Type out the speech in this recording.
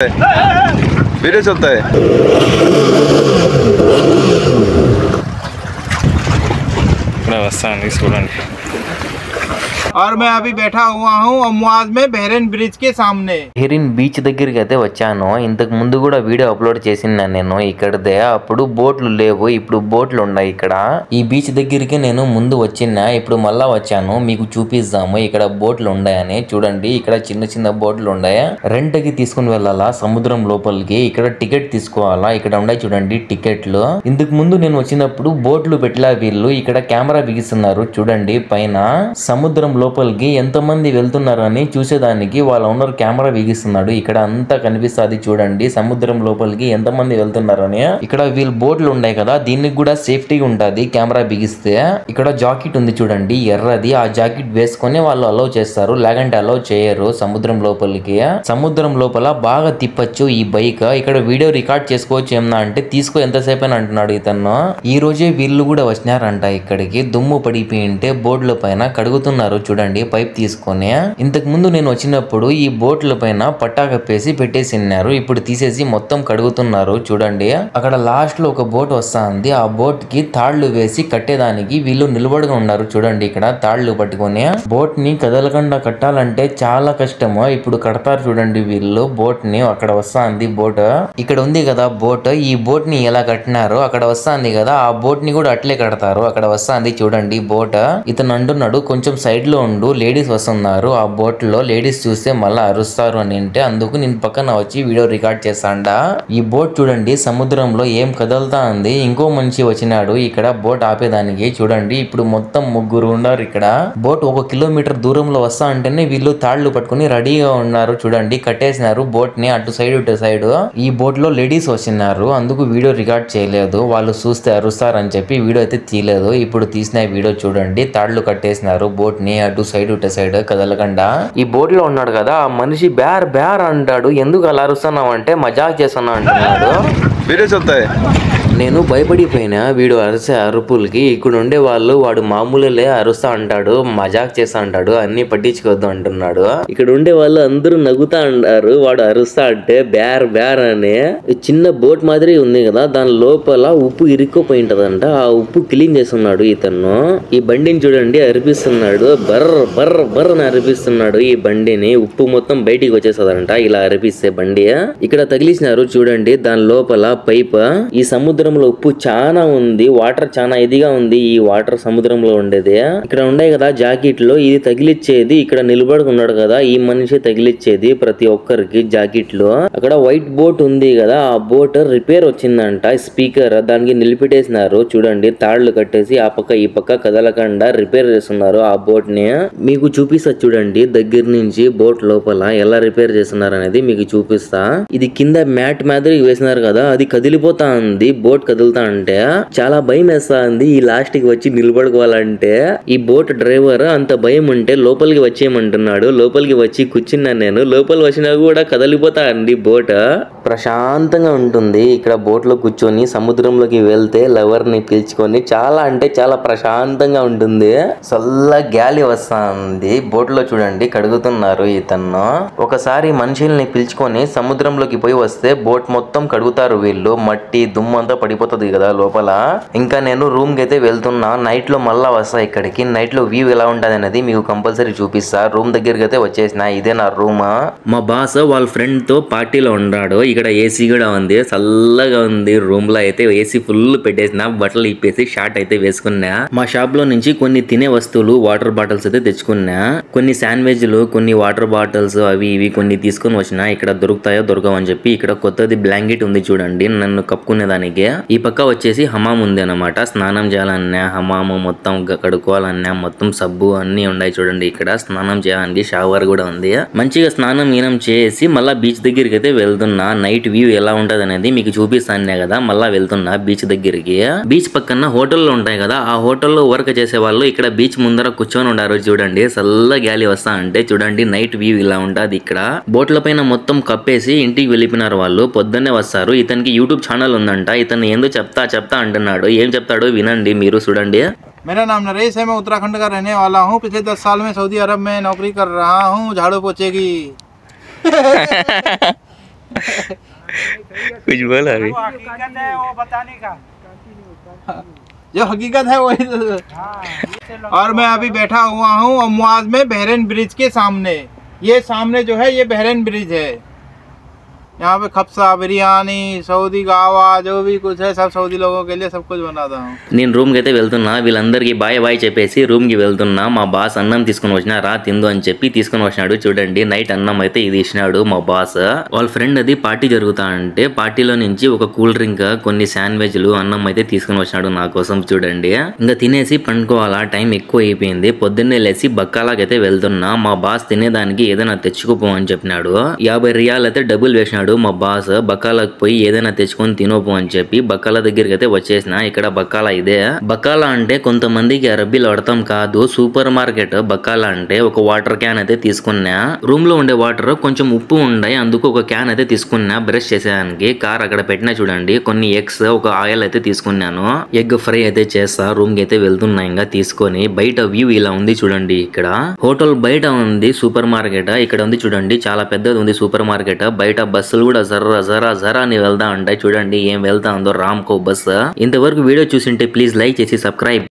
Video चलता है। और मैं अभी बैठा हुआ हूँ अमवाज में बहरीन ब्रिज के सामने। బహ్రీన్ బీచ్ దగ్గరికి అయితే వచ్చాను. ఇంతకు ముందు కూడా వీడియో అప్లోడ్ చేసిన నేను ఇక్కడదే. అప్పుడు బోట్లు లేవు, ఇప్పుడు బోట్లు ఉన్నాయి ఇక్కడ. ఈ బీచ్ దగ్గరికి నేను ముందు వచ్చిన, ఇప్పుడు మళ్ళా వచ్చాను. మీకు చూపిస్తాము ఇక్కడ బోట్లు ఉన్నాయని. చూడండి ఇక్కడ చిన్న చిన్న బోట్లు ఉన్నాయి. రెంట్ కి తీసుకుని వెళ్ళాలా సముద్రం లోపలికి. ఇక్కడ టికెట్ తీసుకోవాలా. ఇక్కడ ఉన్నాయి చూడండి టికెట్లు. ఇంతకు ముందు నేను వచ్చినప్పుడు బోట్లు పెట్టలా వీళ్ళు. ఇక్కడ కెమెరా బిగిస్తున్నారు చూడండి పైన. సముద్రం లోపలికి ఎంతమంది వెళ్తున్నారని చూసేదానికి వాళ్ళ ఓనర్ కెమెరా బిగిస్తున్నాడు. ఇక్కడ అంతా కనిపిస్తుంది చూడండి సముద్రం లోపలికి ఎంతమంది వెళ్తున్నారని. ఇక్కడ వీళ్ళు బోట్లు ఉన్నాయి కదా, దీనికి కూడా సేఫ్టీ ఉంటది కెమెరా బిగిస్తే. ఇక్కడ జాకెట్ ఉంది చూడండి ఎర్రది. ఆ జాకెట్ వేసుకొని వాళ్ళు అలౌ చేస్తారు, లేకంటే అలౌ చేయరు సముద్రం లోపలికి. సముద్రం లోపల బాగా తిప్పచ్చు ఈ బైక్. ఇక్కడ వీడియో రికార్డ్ చేసుకోవచ్చు ఏమన్నా అంటే తీసుకో ఎంతసేపు అని అంటున్నాడు ఇతను. ఈ రోజే వీళ్ళు కూడా వచ్చినారంట ఇక్కడికి. దుమ్ము పడిపోయింటే బోర్డుల పైన కడుగుతున్నారు చూడండి పైప్ తీసుకొని. ఇంతకు ముందు నేను వచ్చినప్పుడు ఈ బోట్ల పైన పట్టా కప్పేసి పెట్టేసిన్నారు. ఇప్పుడు తీసేసి మొత్తం కడుగుతున్నారు చూడండి. అక్కడ లాస్ట్ లో ఒక బోట్ వస్తుంది. ఆ బోట్ కి తాళ్లు వేసి కట్టేదానికి వీళ్ళు నిలబడిగా ఉన్నారు చూడండి. ఇక్కడ తాళ్లు పట్టుకొని బోట్ ని కదలకుండా కట్టాలంటే చాలా కష్టము. ఇప్పుడు కడతారు చూడండి వీళ్ళు బోట్ ని. అక్కడ వస్తుంది బోట్, ఇక్కడ ఉంది కదా బోట్. ఈ బోట్ ని ఎలా కట్టినారు అక్కడ వస్తుంది కదా, ఆ బోట్ ని కూడా అట్లే కడతారు. అక్కడ వస్తుంది చూడండి బోట్. ఇతను అంటున్నాడు కొంచెం సైడ్ లో ఉండు, లేడీస్ వస్తున్నారు ఆ బోట్ లో. లేడీస్ చూస్తే మళ్ళీ అరుస్తారు అని అంటే అందుకు నేను పక్కన వచ్చి వీడియో రికార్డ్ చేస్తాండా. ఈ బోట్ చూడండి సముద్రంలో ఏం కదలుతా ఉంది. ఇంకో మనిషి వచ్చినాడు ఇక్కడ బోట్ ఆపేదానికి చూడండి. ఇప్పుడు మొత్తం ముగ్గురు ఉన్నారు ఇక్కడ. బోట్ 1 కిలోమీటర్ దూరంలో వస్తా అంటేనే వీళ్ళు తాళ్లు పట్టుకుని రెడీగా ఉన్నారు చూడండి. కట్టేసినారు బోట్ ని అటు సైడ్ ఇటు సైడ్. ఈ బోట్ లో లేడీస్ వచ్చినారు, అందుకు వీడియో రికార్డ్ చేయలేదు. వాళ్ళు చూస్తే అరుస్తారని చెప్పి వీడియో అయితే తీయలేదు. ఇప్పుడు తీసిన వీడియో చూడండి. తాళ్లు కట్టేసినారు బోట్ ని అటు సైడ్ ఇటు సైడ్ కదలకుండా. ఈ బోట్ లో ఉన్నాడు కదా ఆ మనిషి బ్యార్ బ్యార్ అంటాడు. ఎందుకు అలా అరుస్తున్నావు అంటే మజాక్ చేస్తున్నా అంటున్నాడు. वीडियो चलता है। నేను భయపడిపోయినా వీడు అరిసే అరుపులకి. ఇక్కడ ఉండే వాళ్ళు వాడు మామూలులే అరుస్తా అంటాడు, మజాక్ చేస్తా అంటాడు, అన్ని పట్టించుకోవద్దు అంటున్నాడు. ఇక్కడ ఉండే వాళ్ళు అందరూ నవ్వుతా అంటారు వాడు అరుస్తా అంటే బ్యార్ బ్యార్ అని. చిన్న బోట్ మాదిరి ఉంది కదా, దాని లోపల ఉప్పు ఇరుక్కుపోయి ఉంటదంట. ఆ ఉప్పు క్లీన్ చేస్తున్నాడు ఇతను. ఈ బండిని చూడండి అరిపిస్తున్నాడు, బర్ర బర్ర బర్ర అని అరిపిస్తున్నాడు ఈ బండిని. ఉప్పు మొత్తం బయటికి వచ్చేస్తుందంట ఇలా అరిపిస్తే బండి. ఇక్కడ తగిలిసినారు చూడండి దాని లోపల పైప్. ఈ సముద్రంలో ఉప్పు చాలా ఉంది, వాటర్ చాలా ఇదిగా ఉంది. ఈ వాటర్ సముద్రంలో ఉండేది. ఇక్కడ ఉండే కదా జాకెట్ లో ఇది తగిలిచ్చేది. ఇక్కడ నిలబడుకున్నాడు కదా ఈ మనిషి తగిలిచ్చేది ప్రతి ఒక్కరికి జాకెట్ లో. అక్కడ వైట్ బోట్ ఉంది కదా, ఆ బోట్ రిపేర్ వచ్చిందంట. స్పీకర్ దానికి నిలిపిటేసినారు చూడండి, తాళ్లు కట్టేసి ఆ పక్క ఈ పక్క కదలకుండా రిపేర్ చేస్తున్నారు ఆ బోట్ ని. మీకు చూపిస్తా చూడండి దగ్గర నుంచి బోట్ లోపల ఎలా రిపేర్ చేస్తున్నారు అనేది మీకు చూపిస్తా. ఇది కింద మ్యాట్ మాదిరి వేసినారు కదా, అది కదిలిపోతా ఉంది. బోట్ కదులుతా అంటే చాలా భయం వేస్తా ఉంది. ఈ లాస్ట్ కి వచ్చి నిలబడుకోవాలంటే ఈ బోట్ డ్రైవర్ అంత భయం ఉంటే లోపలికి వచ్చేయమంటున్నాడు. లోపలికి వచ్చి కూర్చున్నాను నేను. లోపలికి వచ్చినా కూడా కదిలిపోతా అండి బోట్. ప్రశాంతంగా ఉంటుంది ఇక్కడ బోట్ లో కూర్చొని. సముద్రంలోకి వెళ్తే లవర్ ని పిలుచుకొని చాలా అంటే చాలా ప్రశాంతంగా ఉంటుంది. చల్ల గాలి వస్తుంది బోట్ లో చూడండి. కడుగుతున్నారు ఇతను. ఒకసారి మనుషుల్ని పిలుచుకొని సముద్రంలోకి పోయి వస్తే బోట్ మొత్తం కడుగుతారు వీళ్ళు. మట్టి దుమ్ము అంతా పడిపోతుంది కదా లోపల. ఇంకా నేను రూమ్ కి అయితే వెళ్తున్నా. నైట్ లో మళ్ళా వస్తా ఇక్కడికి. నైట్ లో వ్యూ ఎలా ఉంటది అనేది మీకు కంపల్సరీ చూపిస్తా. రూమ్ దగ్గరికి అయితే వచ్చేసిన. ఇదే నా రూమ్. మా బాస్ వాళ్ళ ఫ్రెండ్ తో పార్టీలో ఉన్నాడు. ఇక్కడ ఏసీ కూడా ఉంది, చల్లగా ఉంది. రూమ్ లో అయితే ఏసీ ఫుల్ పెట్టేసిన. బట్టలు ఇప్పేసి షార్ట్ అయితే వేసుకున్నా. మా షాప్ లో నుంచి కొన్ని తినే వస్తువులు వాటర్ బాటిల్స్ అయితే తెచ్చుకున్నా. కొన్ని శాండ్విచ్లు, కొన్ని వాటర్ బాటిల్స్ అవి ఇవి కొన్ని తీసుకొని వచ్చిన. ఇక్కడ దొరుకుతాయో దొరకవు అని చెప్పి ఇక్కడ కొత్తది బ్లాంకెట్ ఉంది చూడండి నన్ను కప్పుకునేదానికి. ఈ పక్క వచ్చేసి హమాం ఉంది అనమాట. స్నానం చేయాలన్నా హమాము మొత్తం కడుక్కోవాలన్నా మొత్తం సబ్బు అన్ని ఉన్నాయి చూడండి. ఇక్కడ స్నానం చేయడానికి షవర్ కూడా ఉంది. మంచిగా స్నానం ఈనం చేసి మళ్ళా బీచ్ దగ్గరికి అయితే వెళ్తున్నా. నైట్ వ్యూ ఎలా ఉంటది అనేది మీకు చూపిస్తానే కదా మళ్ళా వెళ్తున్నా బీచ్ దగ్గరికి. బీచ్ పక్కన హోటల్లో ఉంటాయి కదా, ఆ హోటల్లో వర్క్ చేసే వాళ్ళు ఇక్కడ బీచ్ ముందర కూర్చొని ఉండారు చూడండి. చల్ల గాలి వస్తా అంటే చూడండి నైట్ వ్యూ ఇలా ఉంటది ఇక్కడ. బోట్ల పైన మొత్తం కప్పేసి ఇంటికి వెళ్ళిపోయినారు వాళ్ళు. పొద్దున్నే వస్తారు. ఇతనికి యూట్యూబ్ ఛానల్ ఉందంట. ఇతను ఏందో చెప్తా అంటున్నాడు. ఏం చెప్తాడో వినండి మీరు చూడండి. मेरा नाम नरेश है, मैं उत्तराखंड का रहने वाला हूँ। पिछले 10 साल में सऊदी अरब में नौकरी कर रहा हूँ झाड़ू पोछे की। कुछ बोला अभी? हकीकत है वो बताने का। जो हकीकत है वही तो। और मैं अभी बैठा हुआ हूँ अमवाज में बहरीन ब्रिज के सामने। ये सामने जो है ये बहरीन ब्रिज है। यहाँ पे खप्सा बिरयानी सऊदी गावा जो भी कुछ है सब सऊदी लोगों के लिए सब कुछ बनाता हूँ। నేను రూమ్ కి అయితే వెళ్తున్నా, వీళ్ళందరికీ బాయ్ బాయ్ చెప్పేసి రూమ్ కి వెళ్తున్నా. మా బాస్ అన్నం తీసుకుని వచ్చినా రా తిందు అని చెప్పి తీసుకుని వచ్చినాడు. చూడండి నైట్ అన్నం అయితే ఇది ఇచ్చినాడు మా బాస్. వాళ్ళ ఫ్రెండ్ అది పార్టీ జరుగుతా అంటే పార్టీలో నుంచి ఒక కూల్ డ్రింక్ కొన్ని శాండ్విచ్లు అన్నం అయితే తీసుకుని వచ్చినాడు నా కోసం. చూడండి ఇంకా తినేసి పండుకోవాలా, టైం ఎక్కువ అయిపోయింది. పొద్దున్నే లేసి బక్కాలాకైతే వెళ్తున్నా. మా బాస్ తినేదానికి ఏదైనా తెచ్చుకోపో అని చెప్పినాడు. 50 రియాల్ అయితే డబ్బులు వేసినాడు మా బాస్. బక్కాలకు పోయి ఏదైనా తెచ్చుకొని తినోపో అని చెప్పి బక్కాల దగ్గరికి అయితే వచ్చేసిన. ఇక్కడ బక్కాల ఇదే. బక్కాల అంటే కొంతమందికి అరబ్బీలో అర్థం కాదు. సూపర్ మార్కెట్ బక్కాల అంటే ఒక వాటర్ క్యాన్ అయితే తీసుకున్నా. రూమ్ లో ఉండే వాటర్ కొంచెం ఉప్పు ఉండే, అందుకు ఒక క్యాన్ అయితే తీసుకున్నా బ్రష్ చేసేదానికి. కార్ అక్కడ పెట్టినా చూడండి. కొన్ని ఎగ్స్, ఒక ఆయిల్ అయితే తీసుకున్నాను. ఎగ్ ఫ్రై అయితే చేస్తా. రూమ్ కి అయితే వెళ్తున్నా ఇంకా తీసుకొని. బయట వ్యూ ఇలా ఉంది చూడండి. ఇక్కడ హోటల్ బయట ఉంది సూపర్ మార్కెట్. ఇక్కడ ఉంది చూడండి, చాలా పెద్దది ఉంది సూపర్ మార్కెట్. బయట బస్సులు కూడా జర్రా జరా జరా అని వెళ్తా ఉంటాయి. చూడండి ఏం వెళ్తా ఉందో రామ్కో బస్. ఇంతవరకు వీడియో చూసింటే ప్లీజ్ లైక్ చేసి సబ్స్క్రైబ్